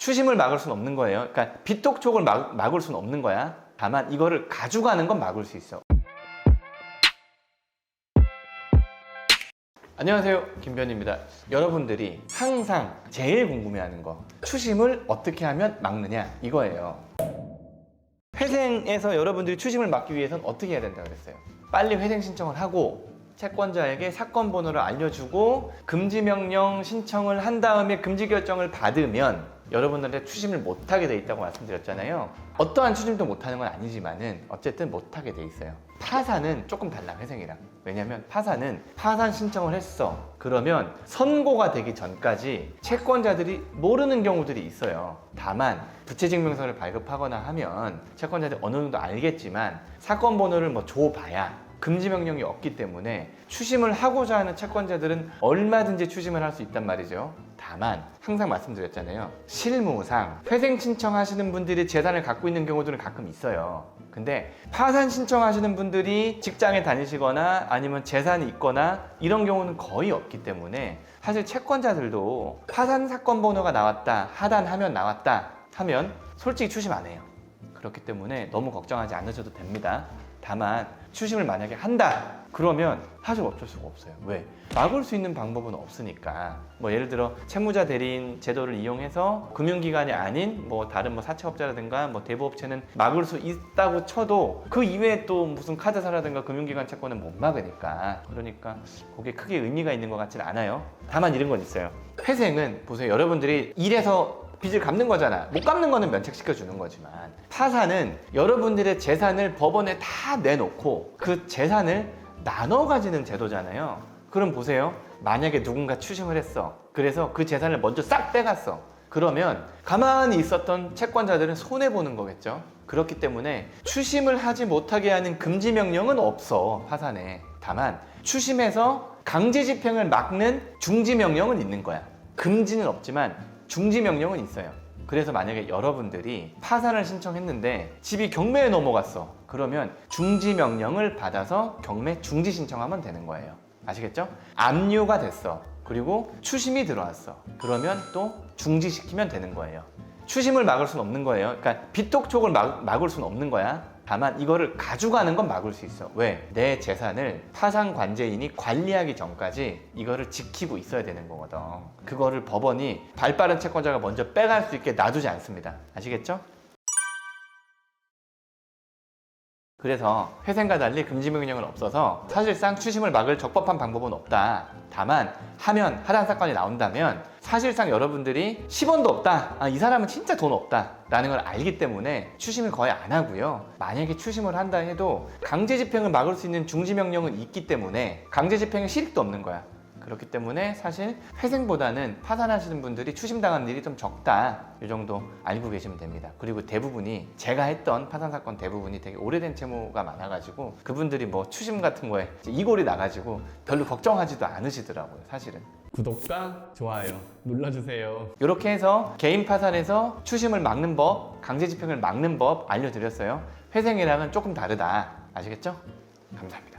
추심을 막을 수는 없는 거예요. 그러니까 빚독촉을 막을 수는 없는 거야. 다만 이거를 가져가는 건 막을 수 있어. 안녕하세요, 김변희입니다. 여러분들이 항상 제일 궁금해하는 거, 추심을 어떻게 하면 막느냐 이거예요. 회생에서 여러분들이 추심을 막기 위해서는 어떻게 해야 된다고 그랬어요? 빨리 회생 신청을 하고 채권자에게 사건 번호를 알려주고 금지명령 신청을 한 다음에 금지 결정을 받으면 여러분들한테 추심을 못하게 돼 있다고 말씀드렸잖아요. 어떠한 추심도 못하는 건 아니지만은 어쨌든 못하게 돼 있어요. 파산은 조금 달라, 회생이랑. 왜냐면 파산은 파산 신청을 했어. 그러면 선고가 되기 전까지 채권자들이 모르는 경우들이 있어요. 다만 부채증명서를 발급하거나 하면 채권자들이 어느 정도 알겠지만 사건 번호를 줘봐야 금지명령이 없기 때문에 추심을 하고자 하는 채권자들은 얼마든지 추심을 할 수 있단 말이죠. 다만 항상 말씀드렸잖아요. 실무상 회생 신청하시는 분들이 재산을 갖고 있는 경우들은 가끔 있어요. 근데 파산 신청하시는 분들이 직장에 다니시거나 아니면 재산이 있거나 이런 경우는 거의 없기 때문에 사실 채권자들도 파산 사건 번호가 나왔다, 하단하면 나왔다 하면 솔직히 추심 안 해요. 그렇기 때문에 너무 걱정하지 않으셔도 됩니다. 다만 추심을 만약에 한다 그러면 사실 어쩔 수가 없어요. 왜? 막을 수 있는 방법은 없으니까. 예를 들어 채무자 대리인 제도를 이용해서 금융기관이 아닌 다른 사채업자라든가 대부업체는 막을 수 있다고 쳐도 그 이외에 또 무슨 카드사라든가 금융기관 채권은 못 막으니까. 그러니까 그게 크게 의미가 있는 것 같지는 않아요. 다만 이런 건 있어요. 회생은 보세요. 여러분들이 일해서 빚을 갚는 거잖아. 못 갚는 거는 면책시켜 주는 거지만 파산은 여러분들의 재산을 법원에 다 내놓고 그 재산을 나눠 가지는 제도잖아요. 그럼 보세요. 만약에 누군가 추심을 했어. 그래서 그 재산을 먼저 싹 빼갔어. 그러면 가만히 있었던 채권자들은 손해보는 거겠죠. 그렇기 때문에 추심을 하지 못하게 하는 금지명령은 없어, 파산에. 다만 추심해서 강제집행을 막는 중지명령은 있는 거야. 금지는 없지만 중지명령은 있어요. 그래서 만약에 여러분들이 파산을 신청했는데 집이 경매에 넘어갔어. 그러면 중지명령을 받아서 경매 중지 신청하면 되는 거예요. 아시겠죠? 압류가 됐어. 그리고 추심이 들어왔어. 그러면 또 중지시키면 되는 거예요. 추심을 막을 수는 없는 거예요. 그러니까 빚독촉을 막을 수는 없는 거야. 다만 이거를 가져가는 건 막을 수 있어. 왜? 내 재산을 파산 관제인이 관리하기 전까지 이거를 지키고 있어야 되는 거거든. 그거를 법원이 발빠른 채권자가 먼저 빼갈 수 있게 놔두지 않습니다. 아시겠죠? 그래서 회생과 달리 금지명령은 없어서 사실상 추심을 막을 적법한 방법은 없다. 다만 하면 하단 사건이 나온다면 사실상 여러분들이 10원도 없다, 이 사람은 진짜 돈 없다 라는 걸 알기 때문에 추심을 거의 안 하고요. 만약에 추심을 한다 해도 강제집행을 막을 수 있는 중지명령은 있기 때문에 강제집행에 실익도 없는 거야. 그렇기 때문에 사실 회생보다는 파산하시는 분들이 추심당하는 일이 좀 적다, 이 정도 알고 계시면 됩니다. 그리고 대부분이 제가 했던 파산 사건 대부분이 되게 오래된 채무가 많아가지고 그분들이 추심 같은 거에 이골이 나가지고 별로 걱정하지도 않으시더라고요, 사실은. 구독과 좋아요 눌러주세요. 이렇게 해서 개인 파산에서 추심을 막는 법, 강제집행을 막는 법 알려드렸어요. 회생이랑은 조금 다르다. 아시겠죠? 감사합니다.